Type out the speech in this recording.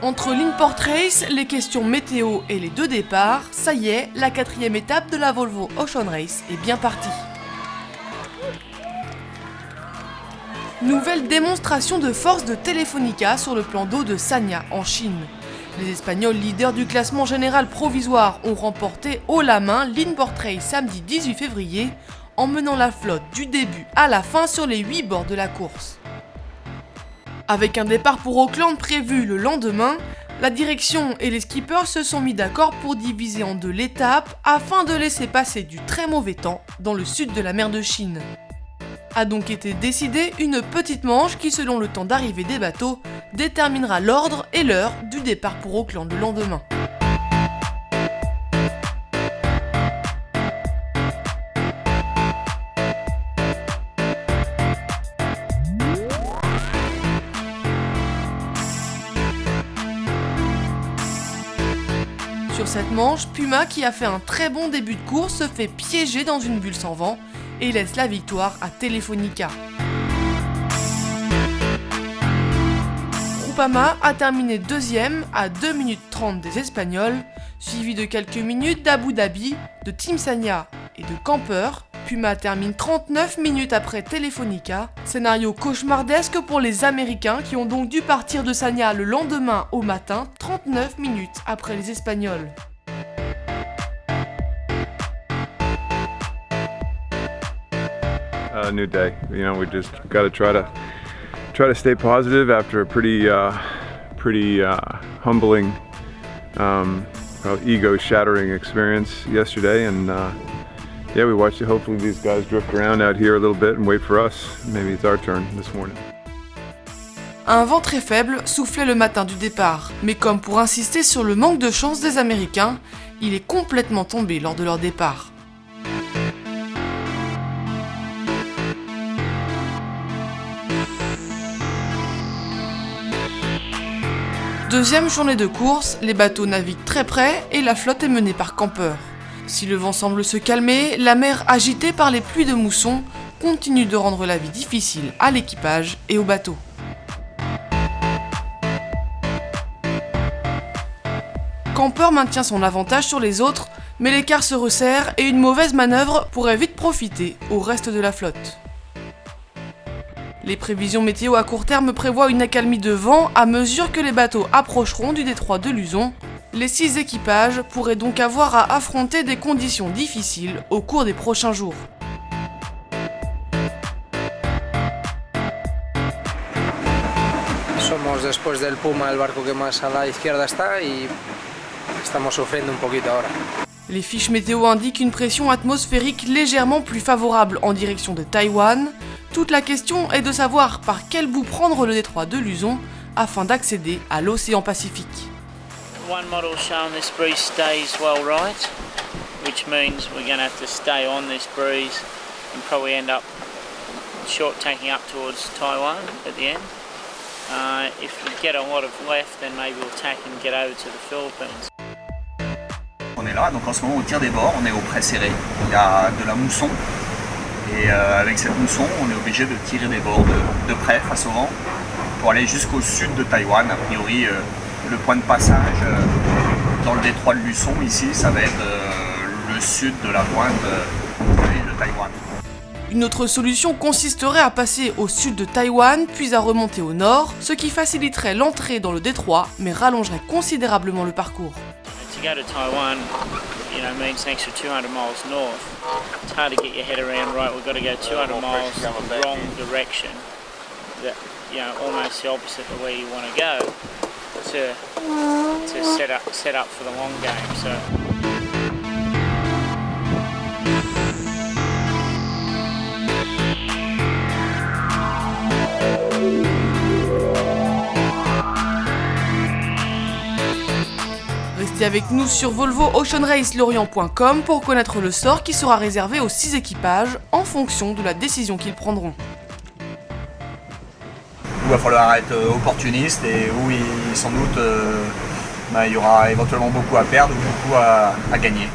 Entre l'Import Race, les questions météo et les deux départs, ça y est, la 4e étape de la Volvo Ocean Race est bien partie. Nouvelle démonstration de force de Telefónica sur le plan d'eau de Sanya, en Chine. Les Espagnols leaders du classement général provisoire ont remporté haut la main l'Import Race samedi 18 février, en menant la flotte du début à la fin sur les 8 bords de la course. Avec un départ pour Auckland prévu le lendemain, la direction et les skippers se sont mis d'accord pour diviser en deux l'étape afin de laisser passer du très mauvais temps dans le sud de la mer de Chine. A donc été décidée une petite manche qui, selon le temps d'arrivée des bateaux, déterminera l'ordre et l'heure du départ pour Auckland le lendemain. Sur cette manche, Puma, qui a fait un très bon début de course, se fait piéger dans une bulle sans vent et laisse la victoire à Telefónica. Groupama a terminé deuxième à 2 minutes 30 des Espagnols, suivi de quelques minutes d'Abu Dhabi, de Team Sanya et de Camper. Puma termine 39 minutes après Telefónica, scénario cauchemardesque pour les Américains qui ont donc dû partir de Sanya le lendemain au matin, 39 minutes après les Espagnols. New day. You know, we just got to try to stay positive after a pretty humbling, ego-shattering experience yesterday, and yeah, we watched it. Hopefully, these guys drift around out here a little bit and wait for us. Maybe it's our turn this morning. Un vent très faible soufflait le matin du départ, mais comme pour insister sur le manque de chance des Américains, il est complètement tombé lors de leur départ. Deuxième journée de course, les bateaux naviguent très près et la flotte est menée par Camper. Si le vent semble se calmer, la mer agitée par les pluies de mousson continue de rendre la vie difficile à l'équipage et au bateau. Camper maintient son avantage sur les autres, mais l'écart se resserre et une mauvaise manœuvre pourrait vite profiter au reste de la flotte. Les prévisions météo à court terme prévoient une accalmie de vent à mesure que les bateaux approcheront du détroit de Luzon. Les 6 équipages pourraient donc avoir à affronter des conditions difficiles au cours des prochains jours. Somos después del Puma el barco que más a la izquierda está y estamos sufriendo un poquito ahora. Les fiches météo indiquent une pression atmosphérique légèrement plus favorable en direction de Taïwan. Toute la question est de savoir par quel bout prendre le détroit de Luzon afin d'accéder à l'océan Pacifique. One model showing this breeze stays well right, which means we're going to have to stay on this breeze and probably end up short tacking up towards Taiwan at the end. If we get a lot of left, then maybe we'll tack and get over to the Philippines. On est là, donc en ce moment on tire des bords, on est au près serré, il y a de la mousson et avec cette mousson on est obligé de tirer des bords de près face au vent pour aller jusqu'au sud de Taïwan. A priori le point de passage dans le détroit de Luçon ici ça va être le sud de la pointe de l'île de Taïwan. Une autre solution consisterait à passer au sud de Taïwan puis à remonter au nord, ce qui faciliterait l'entrée dans le détroit mais rallongerait considérablement le parcours. To go to Taiwan, means an extra 200 miles north. It's hard to get your head around, right, we've got to go 200 miles the wrong direction, that, almost the opposite of where you want to go to set up for the long game. So. Restez avec nous sur volvooceanracelorient.com pour connaître le sort qui sera réservé aux 6 équipages en fonction de la décision qu'ils prendront. Il va falloir être opportuniste et où sans doute il y aura éventuellement beaucoup à perdre ou beaucoup à gagner.